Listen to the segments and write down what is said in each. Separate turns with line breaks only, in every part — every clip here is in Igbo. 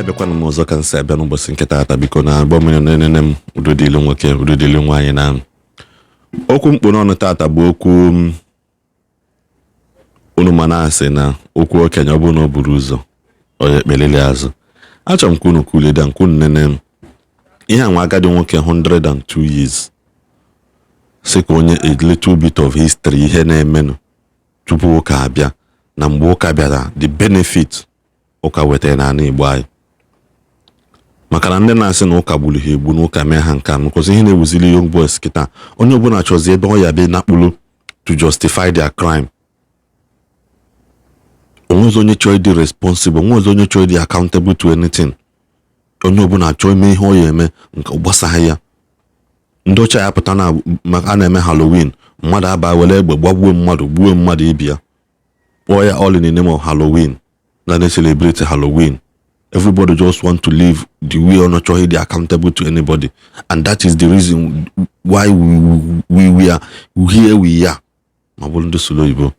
abịakwana m ọzọ ka nsị abịa n'ụbọchị nke taata biko na agba mmiri nene m udodili nwoke udodili nwaanyị na okwu mkpu n'ọnụ taata bụ okwu unu ma na-asị na okwu okenye ọ bụ na o buru ụzọ onye kpelili azụ. Achọrọ m ka unu kwulida nke unu nene m ihe anwa agadi nwoke 102 years sị ka onye a little bit of history ihe na-emenụ tupu ụka abịa na mgbe ụka bịara the benefit ụka wetara n'ala Igbo anyị. Maka na ndị na-asị na ụka gburu ha egbu na ụka mee ha nke a because ihe na-ewuzili young boys kịta onye ọbụla chọzi ebe ọ ya bịa nakpụrụ to justify their crime. Onwezi onye chọọ ịdị responsible, onwezi onye chọọ ịdị accountable to anything. Onye ọbụla chọọ ime ihe ọ ya eme nke gbasara ya. Ndị ọcha ya pụta na maka a na-eme Halloween mmadụ aba were egbe gbagbuo mmadụ gbuo mmadụ ibia kpọọ ya all in the name of Halloween na they celebrate Halloween. Everybody just want to live the way or not they accountable to anybody, and that is the reason why we are here we are. Ma bụrụ ndị solo Igbo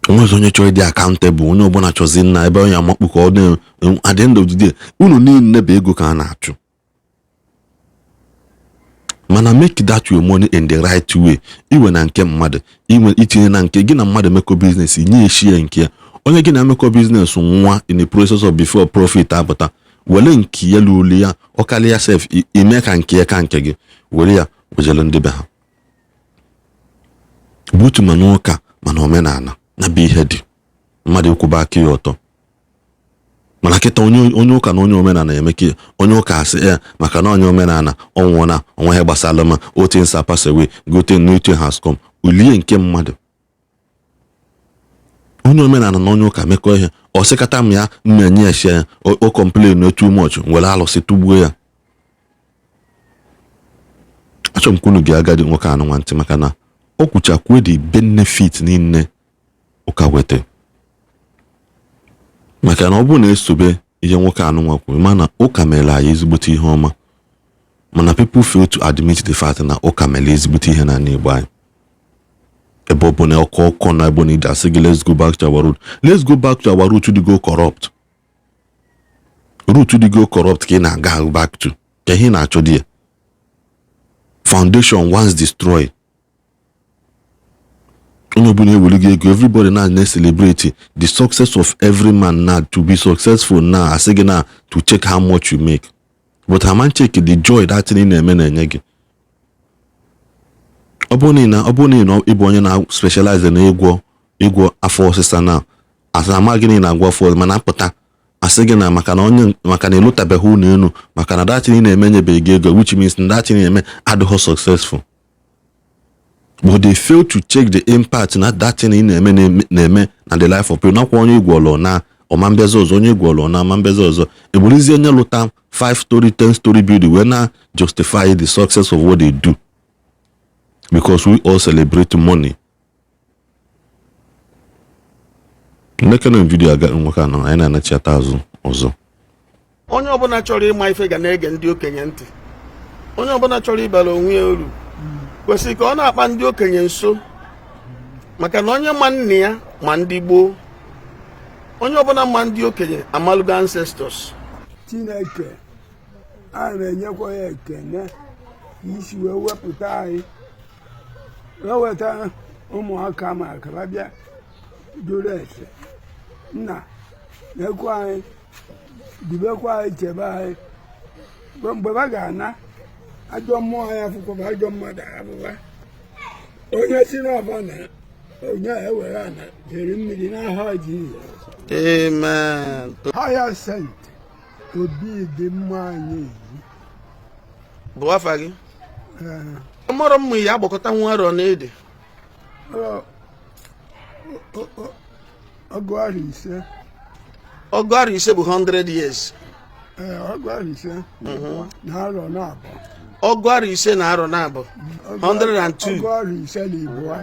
onwezi onye chọrọ dị accountable, onye ọbụla chọzi nna ebe onye amakpu ka ọ dị at the end of the day unu niile bụ ego ka a na-achụ. Mana make that your money in the right way. Iwe na nke mmadụ iwe itinye na nke gị na mmadụ meko business nye eshie nke ya. Onye gị na meko business nwa in the process of before profit apụta wele nke ya luli ya ọkali ya sef ime ka nke ya ka nke gị were ya wejelu ndị be ha. Butu mana ụka mana omenala na be ihe dị mmadụ kwụba aka ya ọtọ. Mana kịta onye ụka na onye omenala emeke onye ụka asị ya maka na onye omenala ọnwụ na onwe ihe gbasara ma ote nsa pass away gote new thing has come ulie nke mmadụ. Onye omenala na onye ụka mekọ ihe ọ sịkata m ya mmenye eshe ya o complain no too much nwere alụsị tugbuo ya. Achọrọ m kwunu gị agadi nwoke anụ nwantị maka na o kwuchakwu the benefit niile ụka wete. Maka na ọ bụ na esobe ihe nwoke anụ nwa kwuru mana ụka mere anyị ezigbote ihe ọma, mana people fail to admit the fact na ụka mere ezigbote ihe na Igbo anyị. Ebe ọ bụ na ọkọ na ebe na asị gị let's go back to our root. Let's go back to our root to go corrupt. Root to go corrupt ka ị na-aga back to ka ihe na-achọ dị. Foundation once destroyed. Everybody now celebrate the success of every man now to be successful now. I say now to check how much you make, but how man check the joy that in a man and yegi. Oboni na Igbo onye na specialize in Igbo afọ sister now. As a magini na agwa for man apụta. Asị na maka na elutabehu na enu maka na that in a menye be ego, which means that in a man adho successful. But they fail to check the impact na that thing in na-eme na the life of people. Nakwa onye Igbo na o mambeze ọzọ onye Igbo na mambeze ọzọ ebulizi onye lụta 5 story 10 story building when na justify the success of what they do because we all celebrate money. Nekene video aga nwoke na anyị na-anachata azụ ọzọ.
Onye ọbụla chọrọ ịma ife ga na-ege ndị okenye ntị. Onye ọbụla chọrọ ịbara onwe ya uru kwesịrị ka ọ na-akpa ndị okenye nso maka na onye ma nne ya ma ndị gboo onye ọbụla ma ndị okenye amalugo ancestors.
Chineke a na-enyekwa ya ekene isi wee wepụta anyị weweta ụmụaka ma ka bịa jụrụ ese nna nekwa anyị dubekwa anyị chebe anyị mgbe ba ga-ana ajọ mmụọ ya fụkwa ajọ mmadụ abụba onye si n'ọba na onye ewere ana jere mmiri n'aha Jizọs.
Amen.
Hyacinth obi dị mma anyị
bụ afa gị mụrụ mmụ ya agbakọta nwa arọ na ede ọgụ ise bụ 100 years.
Ọgụ ise na arọ na abụọ.
Ọgụ ise na arọ na abụọ 102.
Ọgụ ise na Igbo.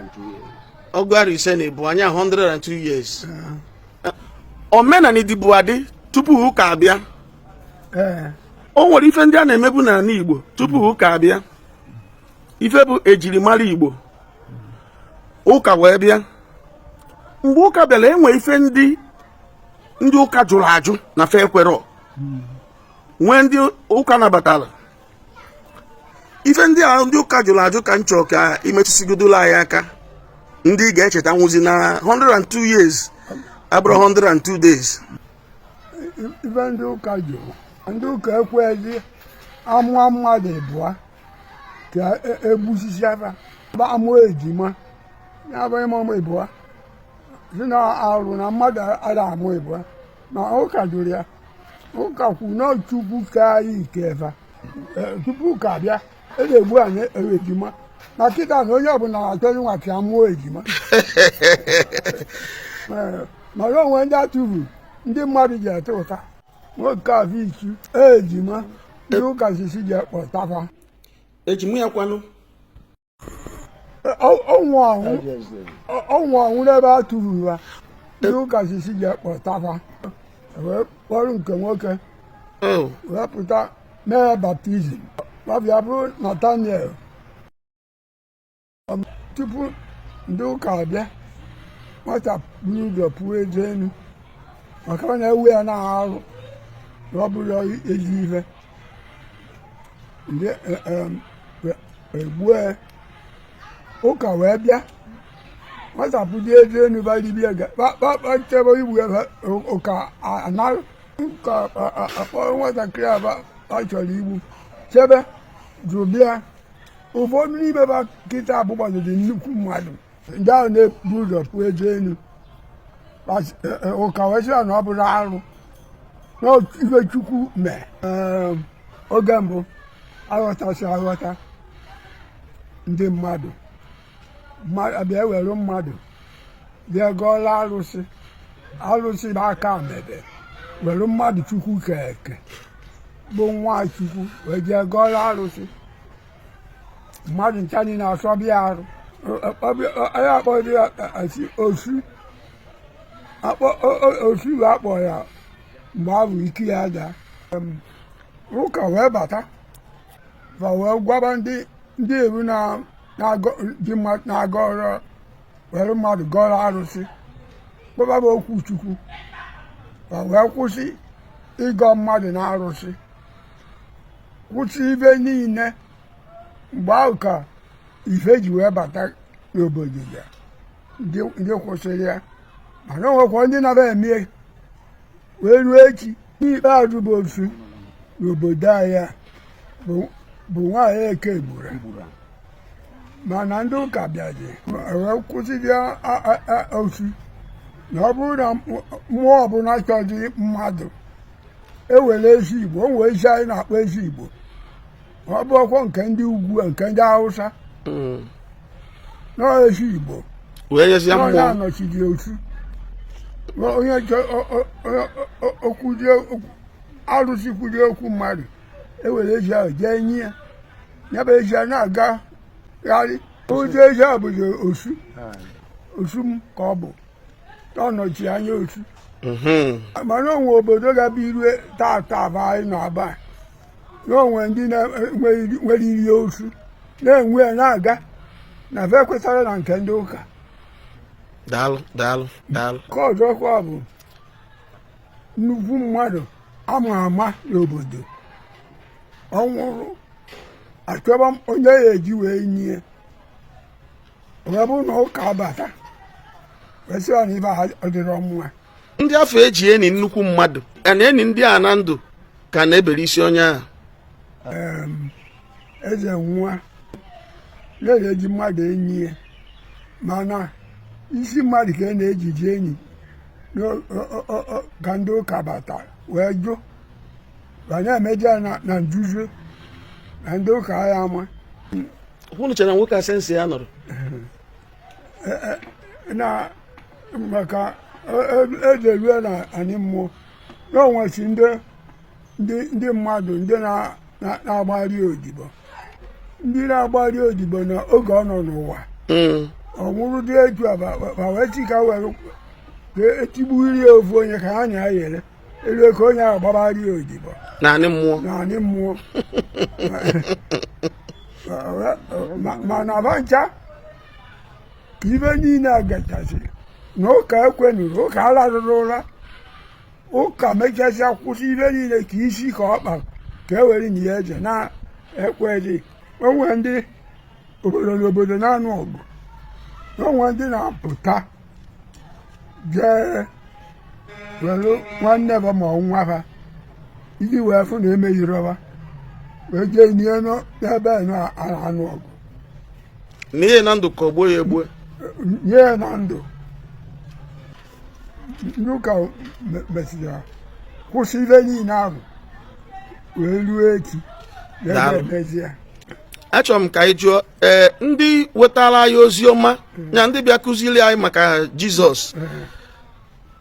Ọgụ ise na Igbo anya 102 years. Omenala Igbo adị tupu ụka abịa. O nwere ife ndị a na-emebu n'ala Igbo tupu ụka abịa. Ife bụ ejirimara Igbo. Ụka wee bịa. Mgbe ụka bịara enwe ife ndị ndị ụka jụrụ ajụ na fe ekwero nwee ndị ụka nabatara ife ndị a ndị ụka jụrụ ajụ ka m chọrọ ka imetụsigodola anyị aka ndị ga-echeta nwụzi na 102 years abụrụ 102 days.
Ife ndị ụka jụrụ ndị ụka ekweghị amụọ mmadụ ịbụa ka egbusisi afa amụ ejima ya bụ ịmụ ịbụa si na arụ na mmadụ ada amụ ịbụa ma ụka jụrụ ya ụka kwu na Chukwu ka anyị ikefa tupu ka bịa na-egbu anyị ejima na kịta na onye ọbụla na-achọghị nwa ka amụọ ejima mana onwe ndị atụrụ ndị mmadụ ji ete ụta nwoke afọ ichu ejima ndị ụka sisi ji ekpọtafa
ejima ya kwanụ
ọnwụ ọnwụ n'ebe a tụrụ ha ndị ụka sisi ji ekpọtafa wee kpọrọ nke nwoke wee pụta mee baptizim ọbịa bụrụ Nathaniel tupu ndị ụka abịa nwata buru ụzọ pụọ eze enu maka ọ na-ewe ya na-arụ na ọ bụrụ ezi ife ndị egbue ụka wee bịa nwata pụdi eze enu badibia chebe igbu ebe ụka anarụ ụka akpọrọ nwatakịrị aba ọ chọrọ igbu chebe jụbịa ụfọdụ n'ime ba nkịta abụgbadoro nnukwu mmadụ ndị ahụ na-ebu ụzọ pụọ eze enu ụka wee sịra na ọ bụrụ arụ n'ife Chukwu mee oge mbụ aghọtasị aghọta ndị mmadụ abịa ewere mmadụ bịa gọọla arụsị bụ aka mebe were mmadụ Chukwu keke bụ nwa Chukwu wee jee gọọla arụsị mmadụ ncha niile asọbịa arụ anyị akpọrọ ya osu bụ akpọ ya mgbe ahụ ike ya daa ụka wee bata ma wee gwaba ndị ewu na-agọrọ were mmadụ gọrọ arụsị kpọbaba okwu Chukwu ma wee kwụsị ịgọ mmadụ na arụsị kwụsị ibe niile mgbe ahụ ka ife ji wee bata n'obodo ya ndị kwụsịrị ya mana o nwekwa ndị na-aba eme wee ruo echi n'ikpeazụ bụ osu n'obodo anyị bụ nwaanyị Eke gburu mana ndị ụka bịazi wee kwụsịrị osu na ọ bụrụ na mmụọ ọbụla chọzi mmadụ ewere ezi Igbo o nwee isi anyị na-akpọ ezi Igbo ọ bụ ọkwọ nke ndị ugwu nke ndị Hausa nọọ ezi Igbo onye anọchiri osu onye arụsị kwurie okwu mmadụ ewere ezi ahụ jee nye ya nyaba ezi a na-agagharị ụzọ ezi ahụ bụzi osu m ka ọ bụ ọ nọchi anya osu mana onwe obodo ga-abụ irue tata aba anyị na-aba na onwe ndị nwere iri osu na-enwe ya na-aga na fe kwetara na nke ndị ụka
daalụ daalụ daalụ
ka ọzọkwa bụ nnukwu mmadụ ama ama n'obodo ọ nwụrụ achọba onye ya eji wee nye wee bụ na ụka abata wee sịra na ife ọ dịrọ mma
ndị afọ eji eni nnukwu mmadụ a na-eni ndị a na ndụ ka na-ebere isi onye ahụ
eze nwa na-eji mmadụ enyi ya mana isi mmadụ ka a na-ejiji enyi ka ndị ụka bata wee jụ ka na-emeje na nzuzo na ndị ụka ya ama
hụnụ chere na nwoke asensi ya nọrọ
na maka edelue na anyị mmụọ na onwesi ndị mmadụ ndị na-agbari odibo ndị na-agbari odibo na oge ọ nọ n'ụwa ọ nwụrụ dị etu ma wee chika were etigbuiri ya ofu onye ka ha na-ayere elu ka onye ahụ gbabari odibo
naanị
mmụọ mana bancha ka ibe niile agachasị na ụka ekwenuru ụka alarụrụ ụra ụka mechasịa kwụsị ibe niile ka isi ka ọ kpara ka e were na ya eje na-ekweghị. Onwe ndị obodo n'obodo na-anụ ọgụ, onwe ndị na-apụta jee were nwanne ba ma nwa ha iji wee fụ na emeghịrọba wee jee nie n'ebe na-anụ ọgụ
n'ihe na ndụ ka ogbo ya egbu
nye ya na ndụ. Ndị ụka mesịrị kwụsị ibe niile ahụ wee ruo echi na-emezi ya.
Achọrọ m ka anyị jụọ ndị wetara anyị ozi ọma ya ndị bịa kụziri anyị maka Jizọs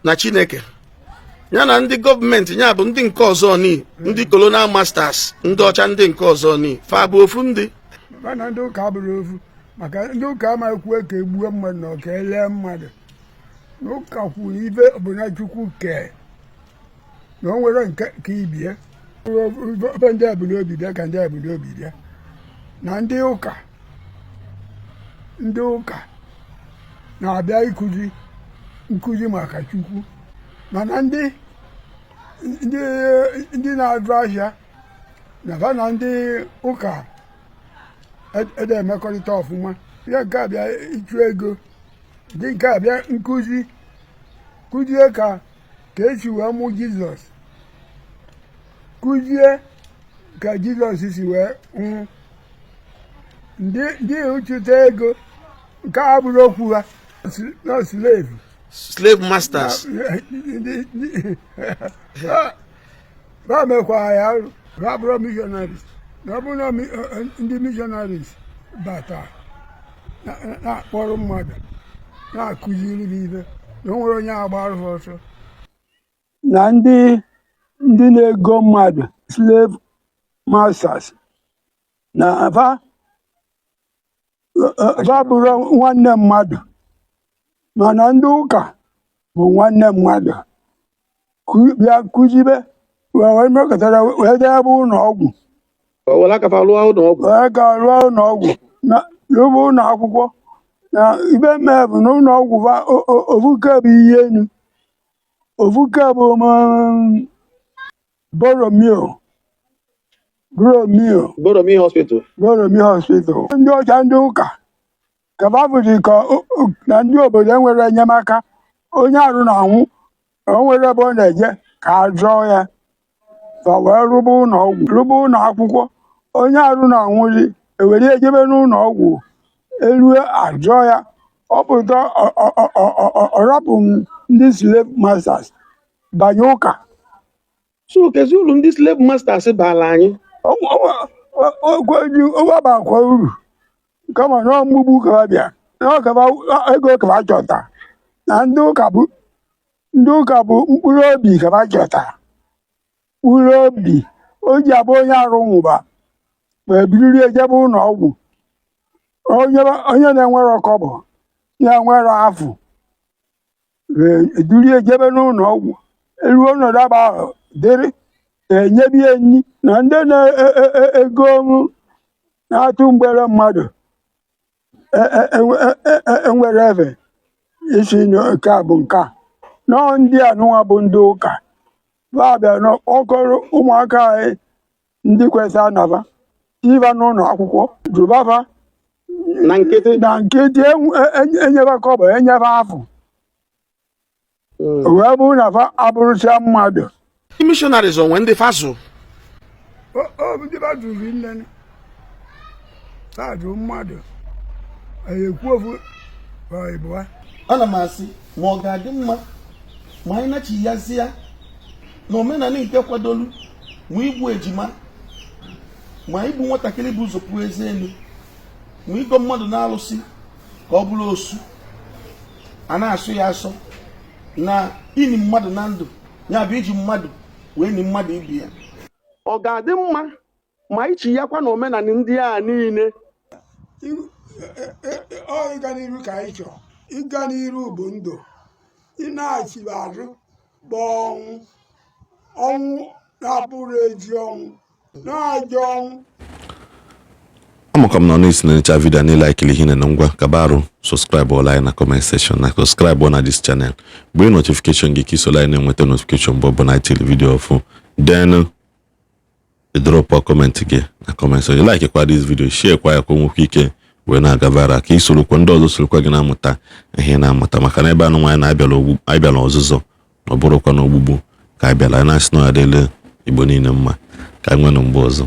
na Chineke ya na ndị gọọmenti ya bụ ndị nke ọzọ ni ndị colonial masters ndị ọcha ndị nke ọzọ ni fa bụ ofu ndị
mana ndị ụka abụrụ ofu maka ndị ụka amaghị kwuo ka egbuo mmadụ na ka elee mmadụ. N'ụka kwuru ibe ọbụla Chukwu kee na o nwere nke ka ibie ebe ndị agbụrụ obi bịa ka ndị agbụrụ obi bịa na ndị ụka na-abịa nkụzi maka Chukwu mana ndị na-azụ ahịa na ndị ụka ede emekọrịta ọfụma. Ihe nke abịa ịchụ ego, ndị nke abịa kụzie ka esi wee mụ Jizọs, kụzie ka Jizọs si wee nwụ. Ndị ụchụta ego nke a bụrụ okwu ha na slave
masters
ha mekwara ya arụ ha bụrụ missionaries. Na ọ bụrụ na ndị missionaries bata na-akpọrọ mmadụ na-akụziri ibe na o nwere onye agbara ha ọsọ. Na ndị na-ego mmadụ slave masters na fa bụrụ nwanne mmadụ mana ndị ụka bụ nwanne mmadụ bịa kụzibe wee mekọtara wee debe ụlọ ọgwụ
were aka fa lụọ ụlọ ọgwụ
wee ga rụọ ụlọ ọgwụ na rụba ụlọ akwụkwọ na ibe mee bụ na ụlọ ọgwụ ofuke bụ ihe enu ofuke bụ
Boromir hospital.
Ndị ọcha ndị ụka ka babụzi ka na ndị obodo enwere enyemaka onye arụ na-anwụ o nwere ebe ọ na-eje ka a jụọ ya ka wee rụba ụlọ ọgwụ rụba ụlọ akwụkwọ. Onye arụ na-anwụzi ewere ejebe n'ụlọ ọgwụ elue ajụọ ya ọpụta ọrapụ ndị slave masters banye ụka.
So kezi uru ndị slave masters baala anyị
ọwabakwa uru kama na ọmụgbu ka bịa na ego ka chọta na ndị ụka bụ mkpụrụ obi ka chọta mkpụrụ obi o ji abụ onye arụ nwụba wee biriri ejebe ụlọ ọgwụ. Onye na-enwere ọkọbọ na-enwere afụ eduri ejebe n'ụlọ ọgwụ eruo ọnọdụ aba ahụ dịrị enyebie nri na ndị na-ego na-atụ mgbere mmadụ enwere efe isi nke a bụ nke a nọọ ndị anụnwa bụ ndị ụka babịa n'ọkọrọ ụmụaka anyị ndị kwesịrị anaba iba n'ụlọ akwụkwọ jụbaba
na nkịtị
enyebe kọbọ enyebe afọ wee bụrụ na fa abụrụcha mmadụ.
Missionaries onwe ndị fazụ
ndị fazụrụ nne fazụ mmadụ ekwu ofu ịbụa.
Ana m asị ma ọ ga-adị mma ma anyị nachi yazie na omenala nke kwadolu ma igbu ejima ma igbu nwatakịrị bụ ụzọ pụọ eze elu ma ịgọ mmadụ na-alụsị ka ọ bụrụ osu a na-asụ ya asọ na ini mmadụ na ndụ ya bụ iji mmadụ wee ni mmadụ ibi ya. Ọ ga-adị mma ma ichi ya kwa na omenala ndị a niile
ịga n'iru ka anyị chọrọ ịga n'iru bụ ndụ ị na-achịba azụ bụ ọnwụ na-abụrụ ezi ọnwụ na-ajọ ọnwụ
amaka m na ọnụ na-echa video na like ihe na ngwa kabarụ subscribe ọla na comment section na subscribe na this channel bụ notification gị ka iso line na-enweta notification bụ ọbụna itili video ọfụ then drop a comment gị na comment section like kwa this video share kwa ya ka nwekwa ike wee na-aga viral ka isorokwa ndị ọzọ sorokwa gị na-amụta ihe na-amụta maka na ebe anụ nwaanyị na-abịala ọzụzọ na ọ bụrụkwa n'ogbugbu ka abịala na-asị na ọ adịla Igbo niile mma ka nwere mgbe ọzọ